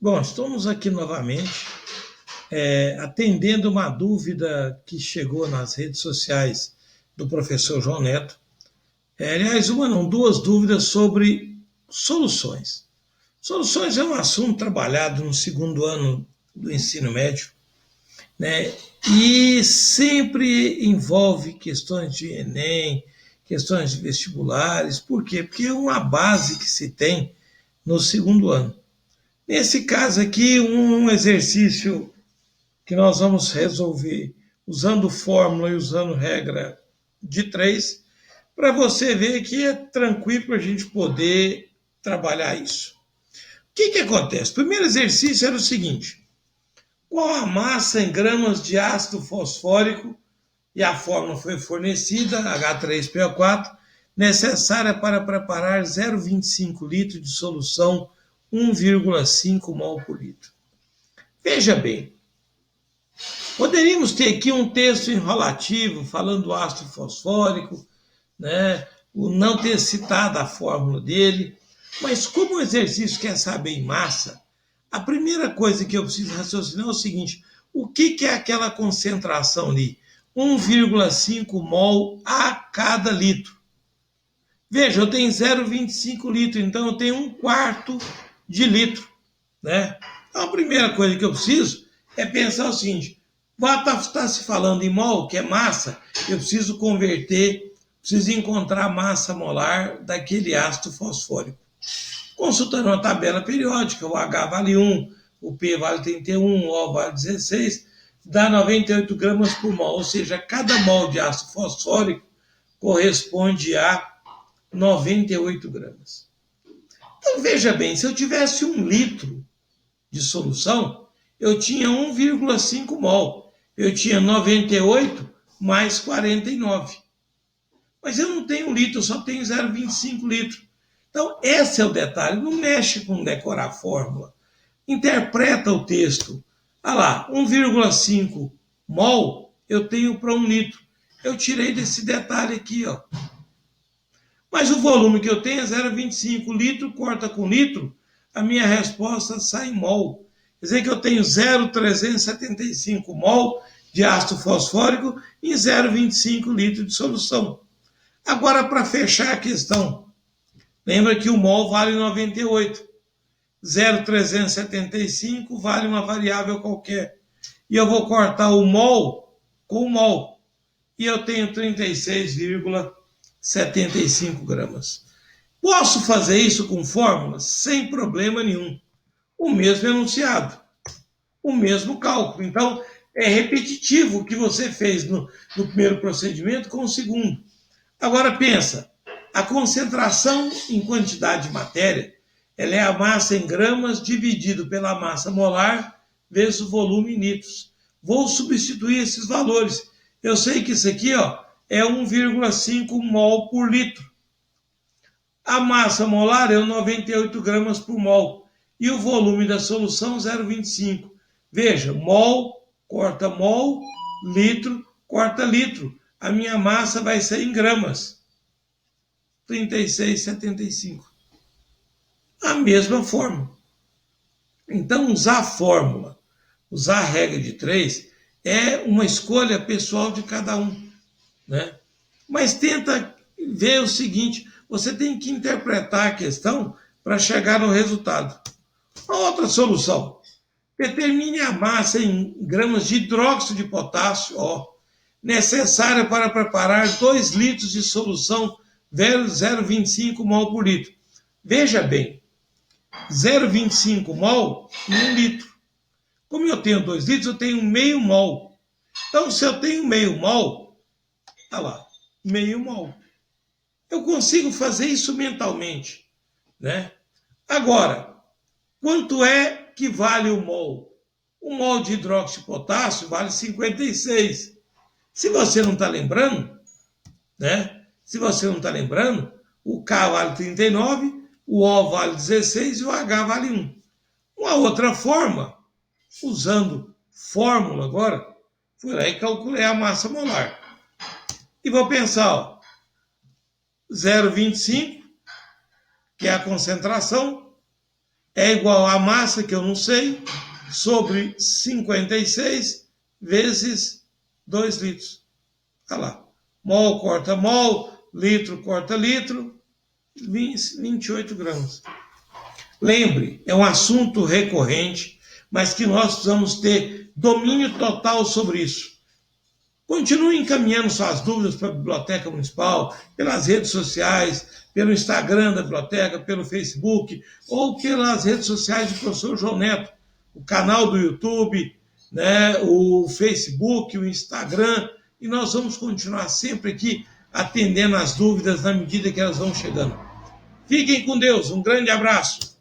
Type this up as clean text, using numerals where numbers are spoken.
Bom, estamos aqui novamente, atendendo uma dúvida que chegou nas redes sociais do professor João Neto. Aliás, uma não, duas dúvidas sobre soluções. Soluções é um assunto trabalhado no segundo ano do ensino médio, né? E sempre envolve questões de Enem, questões de vestibulares. Por quê? Porque é uma base que se tem no segundo ano. Nesse caso aqui, um exercício que nós vamos resolver usando fórmula e usando regra de três, para você ver que é tranquilo para a gente poder trabalhar isso. O que acontece? O primeiro exercício era o seguinte: qual a massa em gramas de ácido fosfórico, e a fórmula foi fornecida, H3PO4, necessária para preparar 0,25 litros de solução 1,5 mol por litro. Veja bem, poderíamos ter aqui um texto enrolativo falando do ácido fosfórico, né? O não ter citado a fórmula dele, mas como o exercício quer saber em massa, a primeira coisa que eu preciso raciocinar é o seguinte: o que é aquela concentração ali? 1,5 mol a cada litro. Veja, eu tenho 0,25 litros, então eu tenho um quarto de litro, né? Então a primeira coisa que eu preciso é pensar o seguinte: está se falando em mol, que é massa, eu preciso converter, preciso encontrar a massa molar daquele ácido fosfórico. Consultando uma tabela periódica, o H vale 1, o P vale 31, o O vale 16, dá 98 gramas por mol, ou seja, cada mol de ácido fosfórico corresponde a 98 gramas. Então veja bem, se eu tivesse 1 litro de solução, eu tinha 1,5 mol. Eu tinha 98 mais 49. Mas eu não tenho 1 litro, eu só tenho 0,25 litros. Então, esse é o detalhe. Não mexe com decorar a fórmula. Interpreta o texto. Ah lá, 1,5 mol eu tenho para 1 litro. Eu tirei desse detalhe aqui, ó. Mas o volume que eu tenho é 0,25 litro, corta com litro, a minha resposta sai em mol. Quer dizer que eu tenho 0,375 mol de ácido fosfórico em 0,25 litros de solução. Agora, para fechar a questão, lembra que o mol vale 98. 0,375 vale uma variável qualquer. E eu vou cortar o mol com o mol. E eu tenho 36,75 gramas. Posso fazer isso com fórmulas? Sem problema nenhum. O mesmo enunciado, o mesmo cálculo. Então, é repetitivo o que você fez no primeiro procedimento com o segundo. Agora, pensa, a concentração em quantidade de matéria, ela é a massa em gramas dividido pela massa molar vezes o volume em litros. Vou substituir esses valores. Eu sei que isso aqui, ó, é 1,5 mol por litro. A massa molar é 98 gramas por mol. E o volume da solução, 0,25. Veja, mol, corta mol, litro, corta litro. A minha massa vai ser em gramas. 36,75. A mesma forma. Então, usar a fórmula, usar a regra de três, é uma escolha pessoal de cada um, né? Mas tenta ver o seguinte: você tem que interpretar a questão para chegar no resultado. A outra solução: determine a massa em gramas de hidróxido de potássio, ó, necessária para preparar 2 litros de solução 0,25 mol por litro. Veja bem, 0,25 mol em 1 litro. Como eu tenho 2 litros, eu tenho meio mol. Então, se eu tenho meio mol, tá lá, meio mol. Eu consigo fazer isso mentalmente, né? Agora, quanto é que vale o mol? O mol de hidróxido de potássio vale 56. Se você não está lembrando, né? Se você não está lembrando, o K vale 39, o O vale 16 e o H vale 1. Uma outra forma, usando fórmula agora, fui lá e calculei a massa molar. E vou pensar, ó, 0,25, que é a concentração, é igual a massa, que eu não sei, sobre 56 vezes 2 litros. Olha lá. Mol corta mol, litro corta litro, 28 gramas. Lembre, é um assunto recorrente, mas que nós precisamos ter domínio total sobre isso. Continue encaminhando suas dúvidas para a Biblioteca Municipal, pelas redes sociais, pelo Instagram da biblioteca, pelo Facebook, ou pelas redes sociais do professor João Neto, o canal do YouTube, né, o Facebook, o Instagram, e nós vamos continuar sempre aqui atendendo as dúvidas na medida que elas vão chegando. Fiquem com Deus, um grande abraço.